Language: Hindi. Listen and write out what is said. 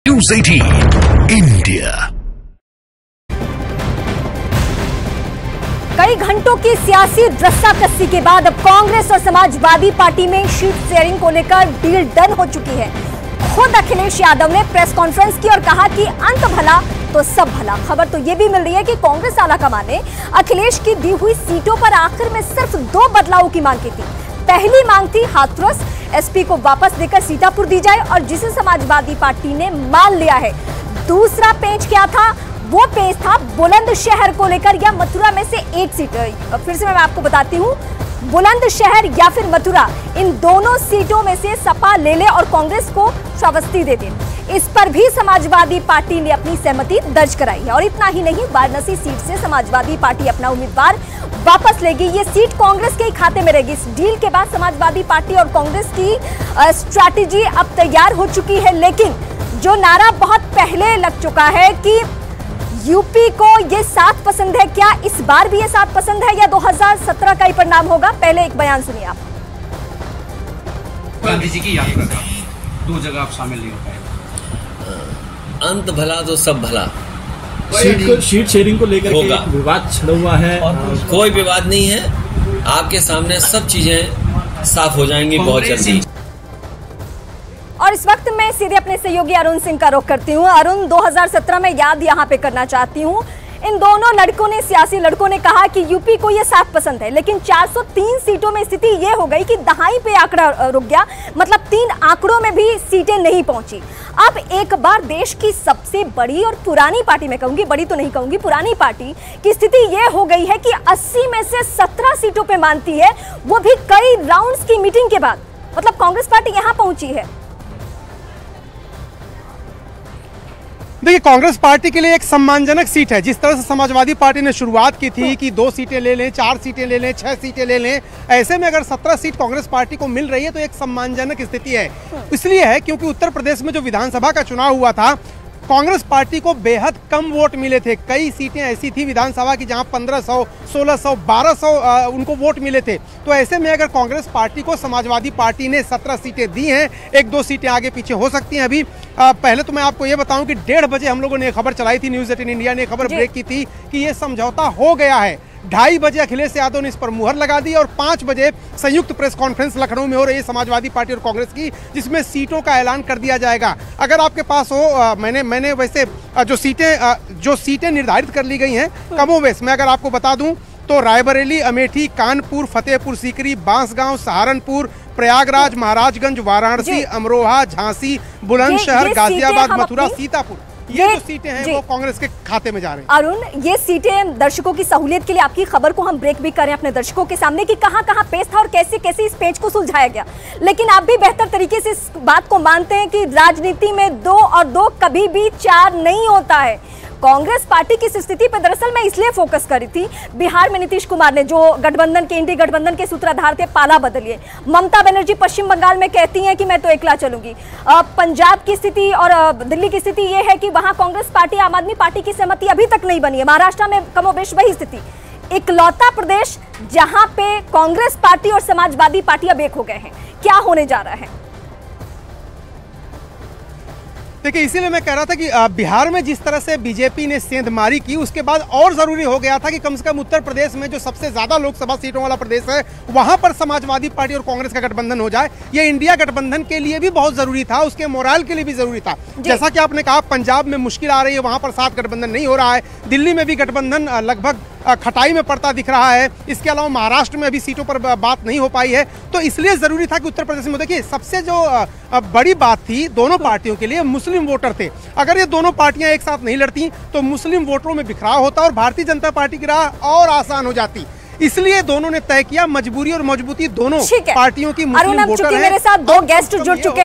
News 18 India. कई घंटों की सियासी रस्साकसी के बाद अब कांग्रेस और समाजवादी पार्टी में सीट शेयरिंग को लेकर डील डन हो चुकी है। खुद अखिलेश यादव ने प्रेस कॉन्फ्रेंस की और कहा कि अंत भला तो सब भला। खबर तो ये भी मिल रही है कि कांग्रेस आलाकमान ने अखिलेश की दी हुई सीटों पर आखिर में सिर्फ 2 बदलावों की मांग की थी। पहली मांग थी हाथरस एसपी को वापस देकर सीतापुर दी जाए और जिसे समाजवादी पार्टी ने मान लिया है। दूसरा पेच क्या था? वो पेज था बुलंदशहर को लेकर या मथुरा में से एक सीट। फिर से मैं आपको बताती हूँ, बुलंदशहर या फिर मथुरा, इन दोनों सीटों में से सपा ले ले और कांग्रेस को श्रावस्ती दे दे। इस पर भी समाजवादी पार्टी ने अपनी सहमति दर्ज कराई है। और इतना ही नहीं, वाराणसी सीट से समाजवादी पार्टी अपना उम्मीदवार वापस लेगी। ये सीट कांग्रेस के ही खाते में रहेगी। इस डील के बाद समाजवादी पार्टी और कांग्रेस की स्ट्रैटेजी अब तैयार हो चुकी है। लेकिन जो नारा बहुत पहले लग चुका है कि यूपी को ये साथ पसंद है, क्या इस बार भी ये साथ पसंद है या 2017 का ही परिणाम होगा? पहले एक बयान सुनिए आप। गांधी जी की यात्रा का 2 जगह आप शामिल नहीं हो पाए। अंत भला तो सब भला। सीट शेयरिंग को लेकर के विवाद छिड़ा हुआ है। कोई विवाद नहीं है, आपके सामने सब चीजें साफ हो जाएंगी बहुत जल्दी। और इस वक्त मैं सीधे अपने सहयोगी अरुण सिंह का रुख करती हूँ। अरुण, 2017 में याद यहाँ पे करना चाहती हूँ, इन दोनों लड़कों ने, सियासी लड़कों ने कहा कि यूपी को ये साथ पसंद है, लेकिन 403 सीटों में स्थिति ये हो गई कि दहाई पे आंकड़ा रुक गया। मतलब 3 आंकड़ों में भी सीटें नहीं पहुंची। अब एक बार देश की सबसे बड़ी और पुरानी पार्टी, मैं कहूंगी बड़ी तो नहीं कहूंगी, पुरानी पार्टी की स्थिति ये हो गई है कि 80 में से 17 सीटों पे मानती है, वो भी कई राउंड्स की मीटिंग के बाद। मतलब कांग्रेस पार्टी यहां पहुंची है। देखिए, कांग्रेस पार्टी के लिए एक सम्मानजनक सीट है। जिस तरह से समाजवादी पार्टी ने शुरुआत की थी कि 2 सीटें ले लें, 4 सीटें ले लें, 6 सीटें ले लें, ऐसे में अगर 17 सीट कांग्रेस पार्टी को मिल रही है तो एक सम्मानजनक स्थिति है। इसलिए है क्योंकि उत्तर प्रदेश में जो विधानसभा का चुनाव हुआ था, कांग्रेस पार्टी को बेहद कम वोट मिले थे। कई सीटें ऐसी थी विधानसभा की जहां 1500, 1600, 1200 उनको वोट मिले थे। तो ऐसे में अगर कांग्रेस पार्टी को समाजवादी पार्टी ने 17 सीटें दी हैं, 1-2 सीटें आगे पीछे हो सकती हैं। अभी पहले तो मैं आपको ये बताऊं कि 1:30 बजे हम लोगों ने खबर चलाई थी, न्यूज़ 18 इंडिया ने खबर ब्रेक की थी कि ये समझौता हो गया है। 2:30 बजे अखिलेश यादव ने इस पर मुहर लगा दी और 5 बजे संयुक्त प्रेस कॉन्फ्रेंस लखनऊ में हो रही है समाजवादी पार्टी और कांग्रेस की, जिसमें सीटों का ऐलान कर दिया जाएगा। अगर आपके पास हो, मैंने वैसे जो सीटें निर्धारित कर ली गई हैं कमोवेश, मैं अगर आपको बता दूं तो रायबरेली, अमेठी, कानपुर, फतेहपुर सीकरी, बांसगांव, सहारनपुर, प्रयागराज, महाराजगंज, वाराणसी, अमरोहा, झांसी, बुलंदशहर, गाजियाबाद, मथुरा, सीतापुर, ये जो सीटें हैं वो कांग्रेस के खाते में जा रही हैं। अरुण, ये सीटें दर्शकों की सहूलियत के लिए आपकी खबर को हम ब्रेक भी करें अपने दर्शकों के सामने कि कहां पेच था और कैसे कैसे इस पेच को सुलझाया गया। लेकिन आप भी बेहतर तरीके से इस बात को मानते हैं कि राजनीति में 2 और 2 कभी भी 4 नहीं होता है। कांग्रेस पार्टी की स्थिति पर दरअसल मैं इसलिए फोकस करी थी, बिहार में नीतीश कुमार ने, जो गठबंधन के, इंडी गठबंधन के सूत्रधार थे, पाला बदलिए। ममता बनर्जी पश्चिम बंगाल में कहती हैं कि मैं तो एकला चलूंगी। पंजाब की स्थिति और दिल्ली की स्थिति यह है कि वहां कांग्रेस पार्टी, आम आदमी पार्टी की सहमति अभी तक नहीं बनी है। महाराष्ट्र में कमोबेश वही स्थिति। इकलौता प्रदेश जहां पे कांग्रेस पार्टी और समाजवादी पार्टी अब एक हो गए हैं। क्या होने जा रहा है? देखिए, इसीलिए मैं कह रहा था कि बिहार में जिस तरह से बीजेपी ने सेंधमारी की, उसके बाद और जरूरी हो गया था कि कम से कम उत्तर प्रदेश में जो सबसे ज्यादा लोकसभा सीटों वाला प्रदेश है, वहां पर समाजवादी पार्टी और कांग्रेस का गठबंधन हो जाए। ये इंडिया गठबंधन के लिए भी बहुत जरूरी था, उसके मोराल के लिए भी जरूरी था। जैसा कि आपने कहा, पंजाब में मुश्किल आ रही है, वहां पर साथ गठबंधन नहीं हो रहा है। दिल्ली में भी गठबंधन लगभग खटाई में पड़ता दिख रहा है। इसके अलावा महाराष्ट्र में अभी सीटों पर बात नहीं हो पाई है। तो इसलिए जरूरी था कि उत्तर प्रदेश में, देखिए, सबसे जो बड़ी बात थी दोनों पार्टियों के लिए, मुस्लिम वोटर थे। अगर ये दोनों पार्टियां एक साथ नहीं लड़ती तो मुस्लिम वोटरों में बिखराव होता और भारतीय जनता पार्टी की राह और आसान हो जाती। इसलिए दोनों ने तय किया, मजबूरी और मजबूती दोनों पार्टियों की मुस्लिम वोटर है। मेरे साथ 2 गेस्ट जुड़ चुके